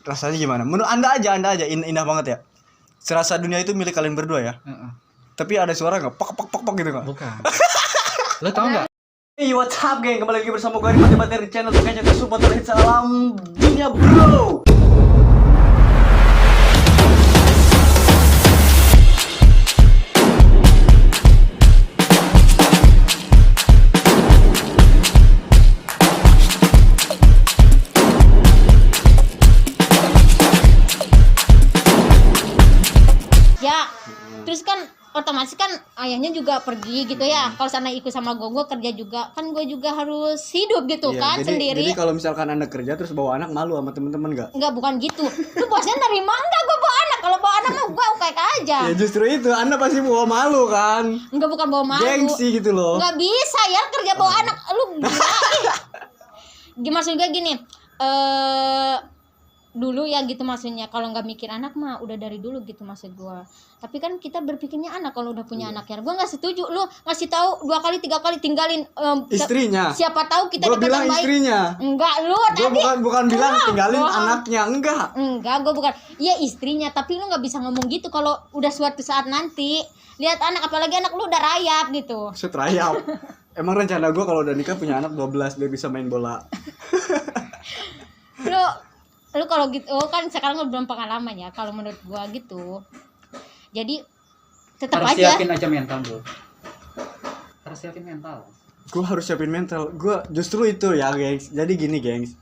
rasanya gimana? Menurut anda aja indah banget ya. Serasa dunia itu milik kalian berdua ya. Tapi ada suara nggak? Pok gitu nggak? Bukan. Lo tau nggak? Hey, what's up geng? Kembali lagi bersama gue di Mati-Mati di channel Tukangnya Support Hits Alam Dunia Bro. Ya, terus kan otomatis kan ayahnya juga pergi gitu ya. Kalau sana ikut sama gue kerja juga, kan gue juga harus hidup gitu Iya, kan sendiri. Jadi kalau misalkan anda kerja terus bawa anak, malu sama temen-temen nggak? Enggak, bukan gitu. Lu bosnya nerima enggak gue bawa anak? Kalau bawa anak mah gue kayak aja. Ya justru itu, anda pasti bawa malu kan? Enggak, bukan bawa malu. Gengsi gitu loh. Enggak bisa ya kerja bawa anak. Lu gila. Gimana juga gini? Dulu ya gitu maksudnya, kalau nggak mikir anak mah udah dari dulu gitu maksud gue. Tapi kan kita berpikirnya anak kalau udah punya anak ya. Gue nggak setuju lu ngasih tahu 2 kali 3 kali tinggalin Istrinya. Siapa tahu kita Gue deket bilang yang baik. istrinya. Enggak, lu Gue tadi bukan bilang tinggalin bohong. anaknya, enggak. Enggak, gue bukan. Iya istrinya, tapi lu nggak bisa ngomong gitu kalau udah suatu saat nanti lihat anak, apalagi anak lu udah rayap gitu. Setrayap. Emang rencana gue kalau udah nikah punya anak 12 biar bisa main bola. Lu kalau gitu kan sekarang belum pengalaman ya, kalau menurut gua gitu. Jadi tetap Harus aja siapin aja mental bro. Harus siapin mental. Gue harus siapin mental. Gue justru itu ya gengs. Jadi gini gengs,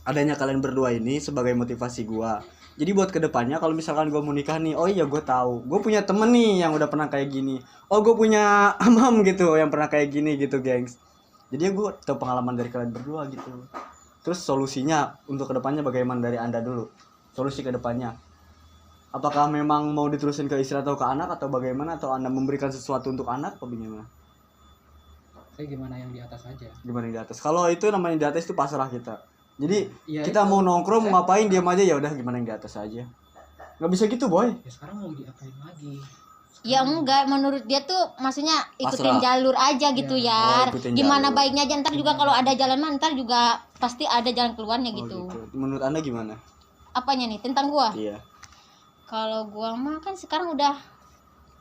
adanya kalian berdua ini sebagai motivasi gue. Jadi buat kedepannya kalau misalkan gue mau nikah nih, oh iya gue tahu, gue punya temen nih yang udah pernah kayak gini. Oh gue punya amam gitu yang pernah kayak gini gitu gengs. Jadi gue tahu pengalaman dari kalian berdua gitu. Terus solusinya untuk kedepannya bagaimana dari anda dulu? Solusi kedepannya, apakah memang mau diterusin ke istri atau ke anak atau bagaimana? Atau anda memberikan sesuatu untuk anak atau bagaimana? Saya gimana yang di atas aja. Gimana yang di atas? Kalau itu namanya di atas itu pasrah kita. Jadi Ya, kita itu. mau nongkrong mau ngapain diam aja, ya udah gimana yang di atas aja. Nggak bisa gitu boy. Ya sekarang mau diapain lagi? ya enggak, menurut dia tuh maksudnya ikutin Pasrah. jalur aja gitu Oh, ya. ikutin Gimana jalur. baiknya aja, ntar juga kalau ada jalan mah ntar juga pasti ada jalan keluarnya Oh, gitu. Menurut anda gimana? Apanya nih tentang gua? Iya. Kalau gua mah kan sekarang udah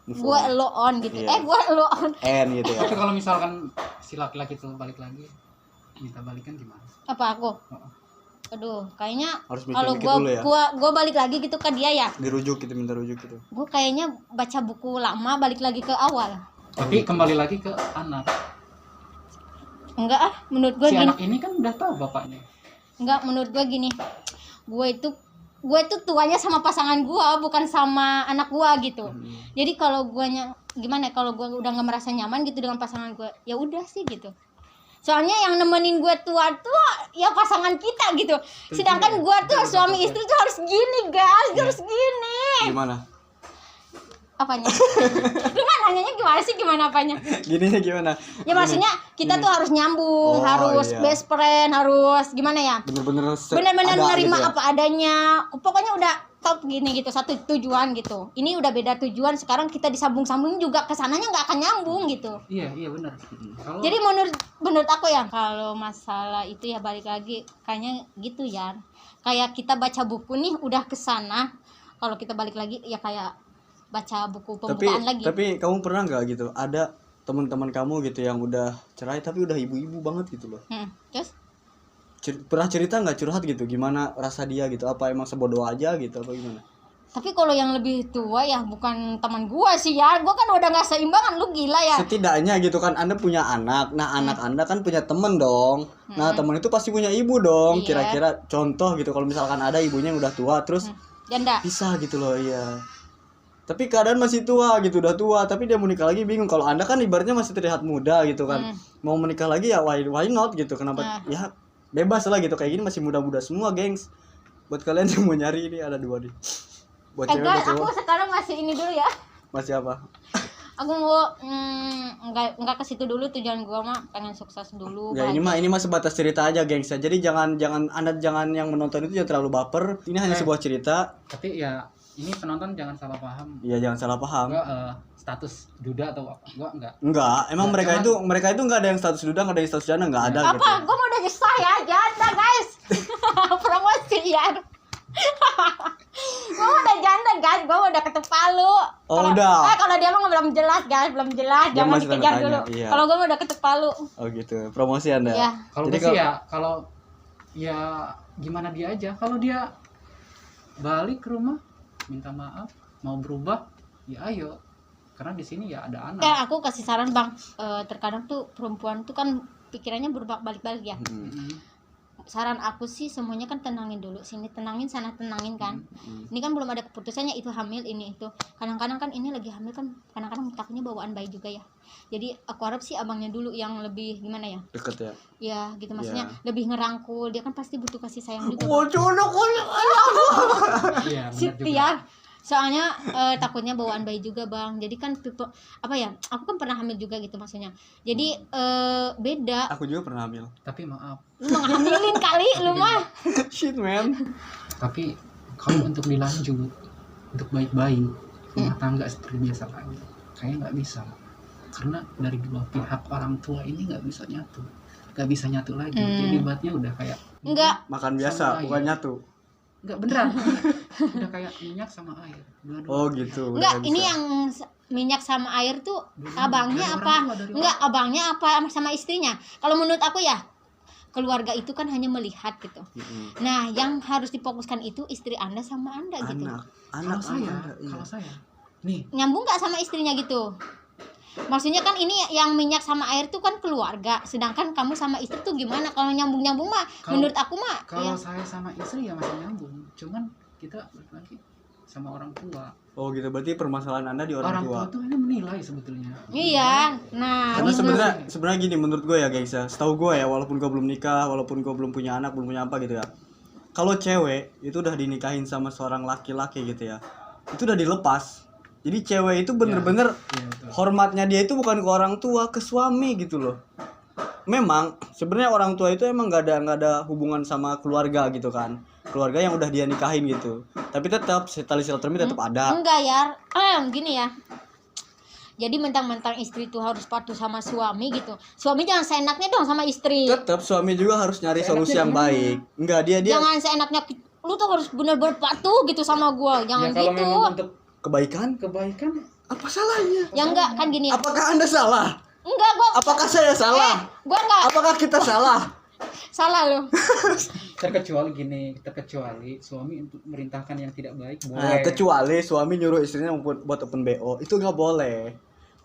Move gua on. lo on gitu. Iya. Gua lo on. N gitu ya. Tapi kalau misalkan si laki-laki itu balik lagi, minta balikan gimana? Apa aku? Oh. Aduh, kayaknya Harus kalau mikir-mikir dulu ya. gua balik lagi gitu ke dia ya. Dirujuk gitu, minta rujuk gitu. Gue kayaknya baca buku lama balik lagi ke awal. Tapi kembali lagi ke anak. Enggak ah, menurut gue Si gini. anak ini kan udah tahu bapaknya. Enggak, menurut gue gini. Gue itu tuanya sama pasangan gue, bukan sama anak gue gitu. Jadi kalau guanya gimana? Kalau gue udah nggak merasa nyaman gitu dengan pasangan gue, ya udah sih gitu. Soalnya yang nemenin gue tua tuh ya pasangan kita gitu. Sedangkan gue tuh suami istri tuh harus gini guys, harus gini. Gimana? Apanya? Lu mah nanyanya gimana sih, gimana apanya? Gininya gimana? Ya maksudnya kita tuh harus nyambung, Oh, harus iya. best friend, harus gimana ya? Bener-bener ada nerima gitu ya? apa adanya. Pokoknya udah top gini gitu, satu tujuan gitu. Ini udah beda tujuan, sekarang kita disambung-sambung juga kesananya nggak akan nyambung gitu. Iya benar. Kalau Jadi menurut aku ya, kalau masalah itu ya balik lagi kayaknya gitu ya. Kayak kita baca buku nih udah kesana, kalau kita balik lagi ya kayak baca buku pembukaan lagi. Tapi kamu pernah nggak gitu? Ada teman-teman kamu gitu yang udah cerai tapi udah ibu-ibu banget gitu loh. Terus? Pernah cerita nggak, curhat gitu? Gimana rasa dia gitu? Apa emang sebodoh aja gitu? Apa gimana? Tapi kalau yang lebih tua ya bukan teman gua sih ya. Gua kan udah nggak seimbangan, lu gila ya. Setidaknya gitu kan Anda punya anak. Nah anak Anda kan punya temen dong. Nah temen itu pasti punya ibu dong. Iya. Kira-kira contoh gitu, kalau misalkan ada ibunya yang udah tua terus Janda. pisah gitu loh. Iya. Tapi keadaan masih tua gitu, udah tua, tapi dia mau nikah lagi bingung. Kalau Anda kan ibaratnya masih terlihat muda gitu kan. Mau menikah lagi ya why not gitu. Kenapa? Ya bebas lah gitu. Kayak gini masih muda-muda semua, gengs. Buat kalian yang mau nyari, ini ada 2 nih. Buat cewek, buat Guys, aku cowok. sekarang masih ini dulu ya. Masih apa? Aku mau nggak ke situ dulu, tujuan gua mah pengen sukses dulu. Ya ini mah sebatas cerita aja, gengs. Jadi jangan Anda yang menonton itu jangan terlalu baper. Ini hanya sebuah cerita. tapi ya ini penonton jangan salah paham. Iya, jangan salah paham. Gua status duda atau apa? Gua enggak. Enggak, emang mereka itu enggak ada yang status duda, enggak ada yang status janda, enggak ada gitu. Apa? Gua mau udah saya janda guys. Promosi ya. Gua udah janda guys, gua udah ketuk palu. Oh, Kalau- udah. Kalau dia mah belum jelas guys, belum jelas. Dia Jangan masih tanda dikejar tanya, dulu. iya. Kalau gua mah udah ketuk palu. Oh gitu. Promosi Anda. Iya. Kalau Jadi gue sih ya, kalau ya gimana dia aja. Kalau dia balik ke rumah, minta maaf, mau berubah, ya ayo. Karena di sini ya ada anak. Aku kasih saran bang. Terkadang tuh perempuan tuh kan pikirannya berbalik-balik ya. Mm, Mm-mm. Saran aku sih semuanya kan tenangin dulu, sini tenangin, sana tenangin kan. mm. Ini kan belum ada keputusannya, itu hamil ini itu. Kadang-kadang kan ini lagi hamil kan, kadang-kadang takutnya bawaan bayi juga ya. Jadi aku harap sih abangnya dulu yang lebih gimana ya? Deket ya. Ya gitu maksudnya Ya. lebih ngerangkul, dia kan pasti butuh kasih sayang juga. Iya, benar juga. Setia. Soalnya takutnya bawaan bayi juga bang. Jadi kan tipe apa ya? Aku kan pernah hamil juga gitu maksudnya. Jadi beda. Aku juga pernah hamil. Tapi maaf, Lu menghamilin kali lu mah. Shit man. tapi kalau untuk dilanjut, untuk baik-baik, rumah tangga seperti biasa lagi, kayaknya nggak bisa. Karena dari dua pihak orang tua ini nggak bisa nyatu lagi. Jadi buatnya udah kayak Enggak. Makan biasa, Sama bukan air. nyatu. nggak beneran. Udah kayak minyak sama air. Dua-dua. Oh gitu. udah Enggak, nggak ini bisa. yang minyak sama air tuh Dulu abangnya dari apa? orang tua, dari Enggak, abangnya apa sama istrinya? Kalau menurut aku ya, keluarga itu kan hanya melihat gitu. Mm-mm. Nah, yang harus difokuskan itu istri Anda sama Anda gitu. Anak Kalau saya, Anda, iya. kalau saya, nih, Nyambung nggak sama istrinya gitu? Maksudnya kan ini yang minyak sama air tuh kan keluarga, sedangkan kamu sama istri tuh gimana? Kalau nyambung-nyambung mah, Kalau- menurut aku mah kalau ya. saya sama istri ya masih nyambung. Cuman kita balik lagi sama orang tua. Oh gitu, berarti permasalahan Anda di orang tua. tuh hanya menilai sebetulnya. Iya, nah Karena gitu. sebenarnya gini menurut gue ya guys ya, setahu gue ya, walaupun gue belum nikah, walaupun gue belum punya anak, belum punya apa gitu ya, kalau cewek itu udah dinikahin sama seorang laki-laki gitu ya, itu udah dilepas. Jadi cewek itu bener-bener Iya, betul. hormatnya dia itu bukan ke orang tua, ke suami gitu loh. Memang sebenarnya orang tua itu emang nggak ada hubungan sama keluarga gitu kan, keluarga yang udah dia nikahin gitu. Tapi tetap tali silaturahmi tetap ada. Enggak ya, gini ya. Jadi mentang-mentang istri itu harus patuh sama suami gitu. Suami jangan seenaknya dong sama istri. Tetap suami juga harus nyari Seenaknya solusi yang gimana? baik. Enggak, dia Jangan seenaknya lu tuh harus bener-bener patuh gitu sama gua. Jangan Ya kalau gitu. memang untuk kebaikan. kebaikan, Apa salahnya? Ya enggak kan gini. Apakah Anda salah? Enggak gua. Apakah saya salah? Gua enggak Apakah kita salah? salah lu. terkecuali suami untuk merintahkan yang tidak baik boleh. Nah, kecuali suami nyuruh istrinya buat open BO, itu nggak boleh.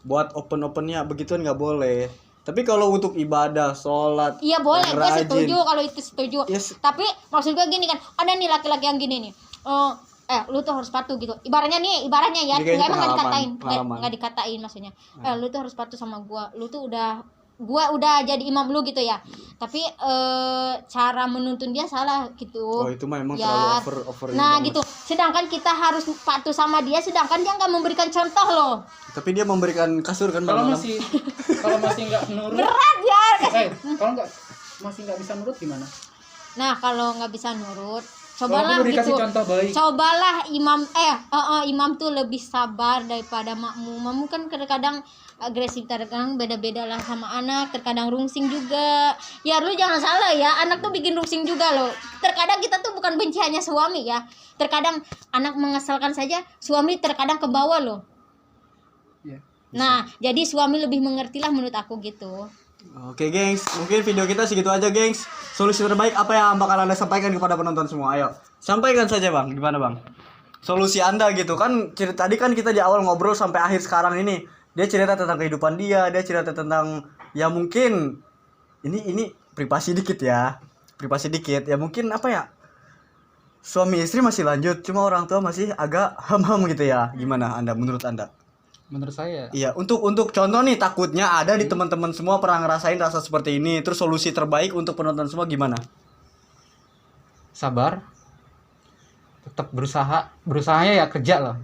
Buat opennya begituan nggak boleh. Tapi kalau untuk ibadah, sholat, Iya boleh, yang gua rajin, setuju kalau itu setuju. Yes. Tapi maksud gua gini kan, ada nih laki-laki yang gini nih. Lu tuh harus patuh gitu. Ibaratnya ya, Ini kayaknya enggak emang pengalaman. enggak dikatain maksudnya. Lu tuh harus patuh sama gua. Lu tuh gua udah jadi imam lu gitu ya. Tapi cara menuntun dia salah gitu. Oh itu mah emang Ya. terlalu over Nah banget. gitu. Sedangkan kita harus patuh sama dia, sedangkan dia nggak memberikan contoh loh. Tapi dia memberikan kasur kan Kalau malam-malam. kalau masih nggak nurut, Berat ya. kalau masih nggak bisa nurut gimana? Nah kalau nggak bisa nurut, Kalau cobalah aku udah dikasih gitu. contoh baik, Cobalah imam tuh lebih sabar daripada makmum. Makmum kan kadang-kadang agresif, terkadang beda-beda lah sama anak, terkadang rungsing juga. Ya lu jangan salah ya, anak tuh bikin rungsing juga loh. Terkadang kita tuh bukan benci hanya suami ya. Terkadang anak mengesalkan saja, suami terkadang ke bawah loh. ya. Nah, jadi suami lebih mengertilah menurut aku gitu. Oke gengs, mungkin video kita segitu aja gengs. Solusi terbaik apa yang bakal Anda sampaikan kepada penonton semua? Ayo, sampaikan saja bang, gimana bang? Solusi Anda gitu kan, tadi kan kita di awal ngobrol sampai akhir sekarang ini. Dia cerita tentang kehidupan dia cerita tentang, ya mungkin, ini privasi dikit ya. Ya mungkin apa ya, suami istri masih lanjut, cuma orang tua masih agak ham-ham gitu ya. Gimana Anda, menurut Anda? Menurut saya Iya, untuk contoh nih, takutnya ada di teman-teman semua pernah ngerasain rasa seperti ini. Terus solusi terbaik untuk penonton semua gimana? sabar, tetap berusahanya ya kerja lah,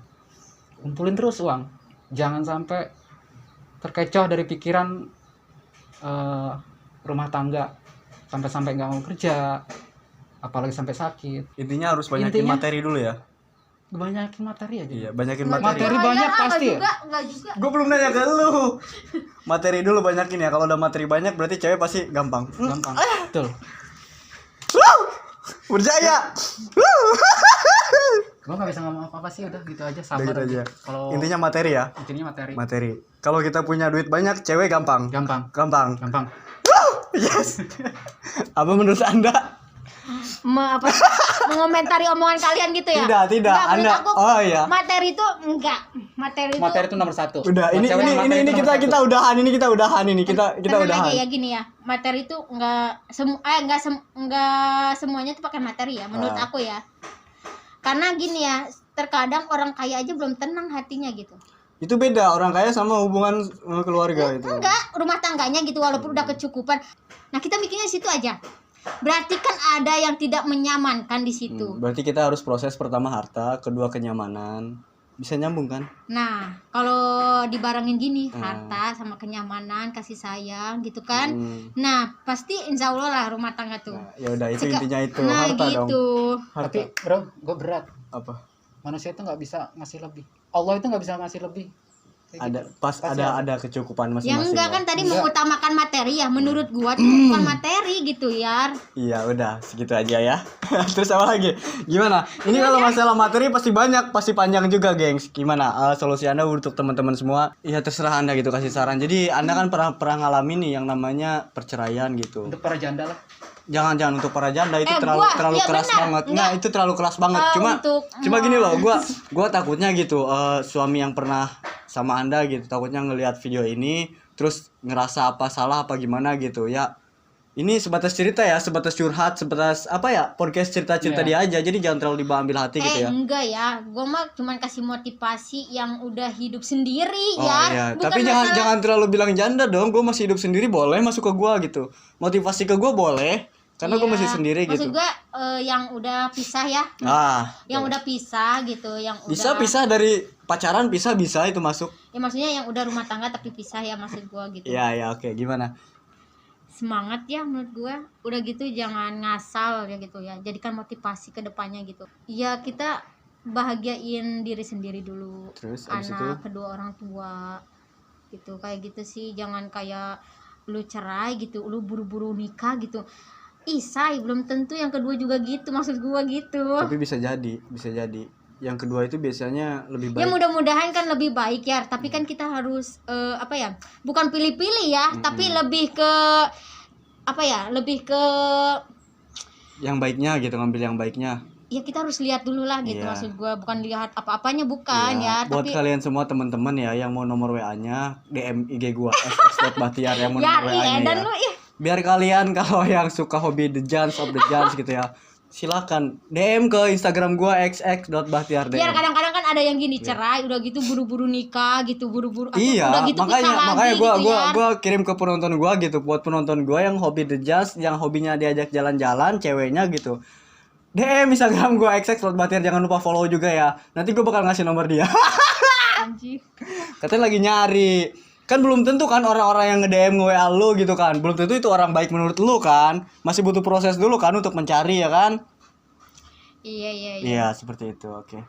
kumpulin terus uang, jangan sampai terkecoh dari pikiran rumah tangga sampai nggak mau kerja, apalagi sampai sakit. Intinya harus banyakin Intinya- materi dulu ya. Banyakin materi aja. Iya, banyakin Materi materi. banyak pasti ya? Enggak juga. Gue belum nanya ke lu. Materi dulu banyakin ya. Kalau udah materi banyak berarti cewek pasti gampang. Gampang. Betul. Berjaya. Gue nggak bisa ngomong apa-apa sih, udah gitu aja, Udah sabar gitu aja. kalau Intinya materi ya. intinya materi Materi. Kalau kita punya duit banyak, cewek gampang. gampang Gampang. Yes. Apa menurut Anda? Apa mengomentari omongan kalian gitu ya? Tidak. Enggak, menurut Anda. aku, Oh iya. materi itu enggak. Materi itu itu nomor 1. Udah, ini kita udahan ini kita udahan kita tenang udahan. aja ya, gini ya. Materi itu enggak semuanya tuh pakai materi ya, menurut aku ya. Karena gini ya, terkadang orang kaya aja belum tenang hatinya gitu. Itu beda orang kaya sama hubungan keluarga itu. Enggak, rumah tangganya gitu walaupun udah kecukupan. Nah, kita mikirnya situ aja. Berarti kan ada yang tidak menyamankan di situ. Berarti kita harus proses pertama harta, kedua kenyamanan. Bisa nyambung kan? Nah, kalau dibarengin gini, harta sama kenyamanan, kasih sayang gitu kan. Nah, pasti insya Allah lah rumah tangga tuh. Nah, ya udah itu intinya itu Nah, harta gitu. dong. Tapi Harta. bro, gue berat. Apa? Manusia itu nggak bisa ngasih lebih. Allah itu nggak bisa ngasih lebih. Kayak Ada gitu. pas Pasti ada kecukupan Ya masing-masing. enggak ya. kan tadi Enggak. mengutamakan materi ya. Menurut gua tuh bukan materi gitu ya. Iya udah segitu aja ya. Terus apa lagi? Gimana? Ini kalau masalah materi pasti banyak, pasti panjang juga, gengs. Gimana? Solusi Anda untuk teman-teman semua? Ya terserah Anda gitu kasih saran. Jadi Anda kan pernah ngalamin nih yang namanya perceraian gitu. Untuk para janda lah. Jangan untuk para janda itu terlalu ya keras benar. banget. Enggak. Nah, itu terlalu keras banget. Cuma gini loh, gua takutnya gitu suami yang pernah sama Anda gitu, takutnya ngelihat video ini terus ngerasa apa salah apa gimana gitu. Ya ini sebatas cerita ya, sebatas curhat, sebatas apa ya, podcast cerita-cerita dia aja. Jadi jangan terlalu diambil hati gitu ya. Enggak ya, gua mah cuman kasih motivasi yang udah hidup sendiri Oh ya. iya, Bukan tapi masalah- jangan terlalu bilang janda dong. Gue masih hidup sendiri, boleh masuk ke gua gitu. Motivasi ke gua boleh, karena gue Iya, masih sendiri maksud gitu. gua yang udah pisah ya. Yang udah pisah gitu, yang bisa udah pisah dari pacaran, bisa itu masuk. Ya maksudnya yang udah rumah tangga tapi pisah ya, maksud gua gitu. Ya oke, gimana? Semangat ya menurut gua. Udah gitu jangan ngasal ya gitu ya. Jadikan motivasi ke depannya gitu. Ya kita bahagiain diri sendiri dulu. Terus abis Anak, kedua orang tua. Gitu, kayak gitu sih. Jangan kayak lu cerai gitu, lu buru-buru nikah gitu. Say, belum tentu yang kedua juga gitu, maksud gua gitu. Tapi bisa jadi. Yang kedua itu biasanya lebih Ya baik. mudah-mudahan kan lebih baik ya, tapi kan kita harus apa ya? Bukan pilih-pilih ya, tapi lebih ke apa ya? Lebih ke Yang baiknya gitu, ngambil yang baiknya. ya kita harus lihat dulu lah gitu, Iya. maksud gua, bukan lihat apa-apanya bukan Iya. ya, Buat tapi kalian semua teman-teman ya yang mau nomor WA-nya, DM IG gua @bahtiar yang mau ya nomor iya WA-nya dan ya. lu Biar kalian kalau yang suka hobi The Jans of the Jans gitu ya, silakan DM ke Instagram gua xx.bahtiar. biar kadang-kadang kan ada yang gini cerai udah gitu buru-buru nikah gitu, buru-buru Iya, udah gitu pisah makanya lagi gua gitu ya. gua kirim ke penonton gua gitu, buat penonton gua yang hobi The Jazz, yang hobinya diajak jalan-jalan, ceweknya gitu. DM Instagram gua xx.bahtiar, jangan lupa follow juga ya. Nanti gua bakal ngasih nomor dia. Anjir. Katanya lagi nyari. Kan belum tentu kan orang-orang yang nge-DM nge-WA lu gitu kan. Belum tentu itu orang baik menurut lu kan. Masih butuh proses dulu kan untuk mencari ya kan. Iya. Iya, seperti itu. Oke.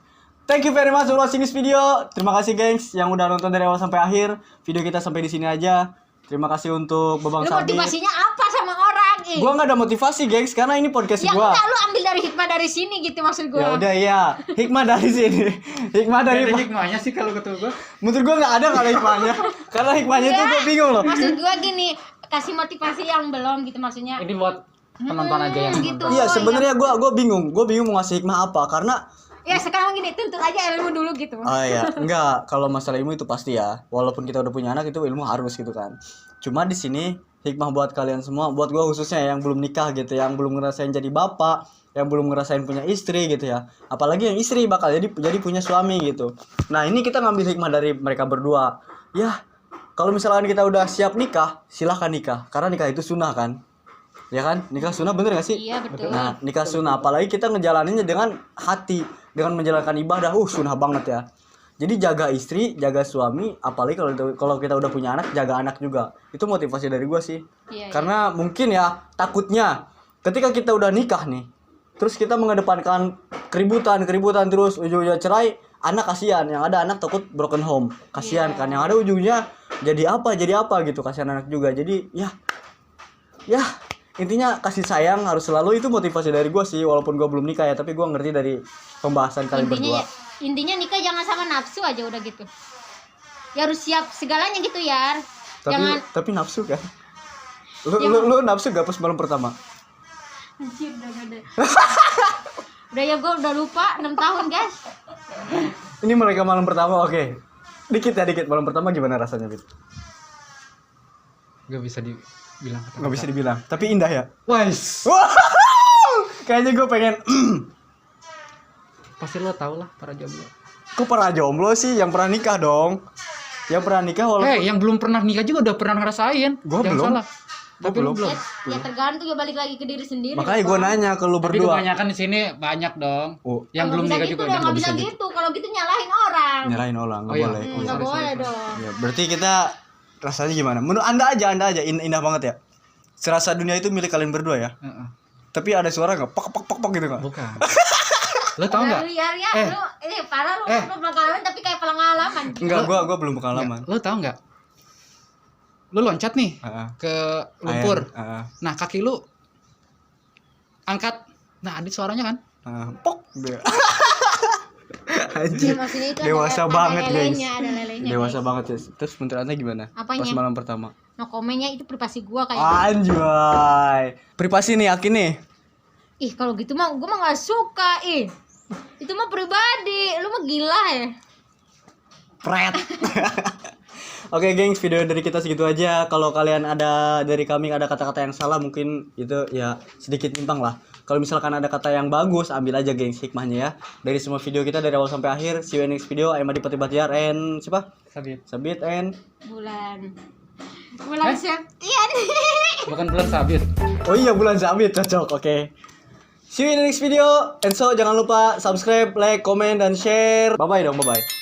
Thank you very much for watching this video. Terima kasih gengs yang udah nonton dari awal sampai akhir. Video kita sampai di sini aja. Terima kasih untuk Babang Lu Sabi. motivasinya apa sama orang? Gua nggak ada motivasi, gengs, karena ini podcast Ya gua. enggak, lu ambil dari hikmah dari sini gitu, maksud Ya gua. udah iya. Hikmah dari sini. Hikmah dari Ada hikmahnya sih kalau kata gue. menurut gua nggak ada kalau hikmahnya. Karena hikmahnya itu gua bingung loh. Maksud gua gini, kasih motivasi yang belum gitu, maksudnya. Ini buat penonton aja yang gitu. nonton. Iya, sebenarnya gua bingung. Gua bingung mau ngasih hikmah apa karena Ya sekarang gini, tuntut aja ilmu dulu gitu. oh iya, enggak, kalau masalah ilmu itu pasti ya. Walaupun kita udah punya anak itu ilmu harus gitu kan. Cuma di sini hikmah buat kalian semua, buat gua khususnya yang belum nikah gitu, yang belum ngerasain jadi bapak, yang belum ngerasain punya istri gitu ya. Apalagi yang istri bakal jadi punya suami gitu. Nah, ini kita ngambil hikmah dari mereka berdua. Ya, kalau misalkan kita udah siap nikah, silahkan nikah. Karena nikah itu sunnah kan. Ya kan? Nikah sunnah bener gak sih? Iya betul. Nah, nikah sunnah, apalagi kita ngejalaninnya dengan hati, dengan menjalankan ibadah, sunnah banget ya. Jadi jaga istri, jaga suami, apalagi kalau kita udah punya anak, jaga anak juga. Itu motivasi dari gua sih. Iya, Karena mungkin ya takutnya ketika kita udah nikah nih, terus kita mengedepankan keributan terus ujung-ujungnya cerai, anak kasihan. Yang ada anak takut broken home, kasihan kan. Yang ada ujungnya jadi apa gitu, kasihan anak juga. Jadi ya intinya kasih sayang harus selalu, itu motivasi dari gue sih, walaupun gue belum nikah ya, tapi gue ngerti dari pembahasan kalian berdua. Intinya nikah jangan sama nafsu aja udah gitu. Ya harus siap segalanya gitu ya. Tapi nafsu kan. Lu nafsu gak pas malam pertama? Anjir, udah ada. Udah ya, gue udah lupa 6 tahun guys. Ini mereka malam pertama, oke. Dikit malam pertama gimana rasanya, Bit? Gak bisa dibilang kata-kata. Gak bisa dibilang, tapi indah ya. Wais. Kayaknya gue pengen. Pasti lo tau lah para jomblo. Kok para jomblo sih? Yang pernah nikah dong. Yang pernah nikah walaupun Yang belum pernah nikah juga udah pernah ngerasain. Gua Jangan belum. salah. Tapi belum. lu belum. Ya tergantung, ya balik lagi ke diri sendiri. Makanya gue nanya ke lu Tapi berdua. kebanyakan di sini banyak dong. Oh, Yang belum nikah juga nggak nggak bisa bisa gitu. Kalau gitu nyalahin orang. nyalahin orang, nggak Oh, iya. boleh. Oh, Nggak sorry, boleh sorry. dong. Ya, berarti kita rasanya gimana? Menurut anda aja indah banget ya. Serasa dunia itu milik kalian berdua ya. Heeh. Tapi ada suara nggak? Pok gitu nggak? Bukan. Lo tau nggak? Ya, lu ini parah lu Eh. pengalaman tapi kayak pengalaman. Enggak, gua belum pengalaman. Lo tau nggak? Lo loncat nih Heeh. ke lumpur. Heeh. Nah kaki lu angkat. Nah ada suaranya kan? Pok. Ya, Anjir. maksudnya itu Dewasa ada banget, guys. ada lelenya. Dewasa guys. banget ya. Terus menurut anda gimana? Apanya? Pas malam pertama. No komennya itu privasi gua kayak. Anjay. Privasi nih, yakin nih. Ih, kalau gitu mah gua mah enggak suka, Itu mah pribadi. Lu mah gila ya. Pret. Oke, gengs, video dari kita segitu aja. Kalau kalian dari kami ada kata-kata yang salah, mungkin itu ya sedikit nyimpang lah. Kalau misalkan ada kata yang bagus, ambil aja gengs hikmahnya ya. Dari semua video kita dari awal sampai akhir. See you in next video. I'm Adi Pati Batiar and siapa? Sabit and Bulan Eh? Septian. Bukan bulan sabit. oh iya, bulan Sabit, cocok. Oke. See you in the next video. And so jangan lupa subscribe, like, comment dan share. Bye bye dong, bye bye.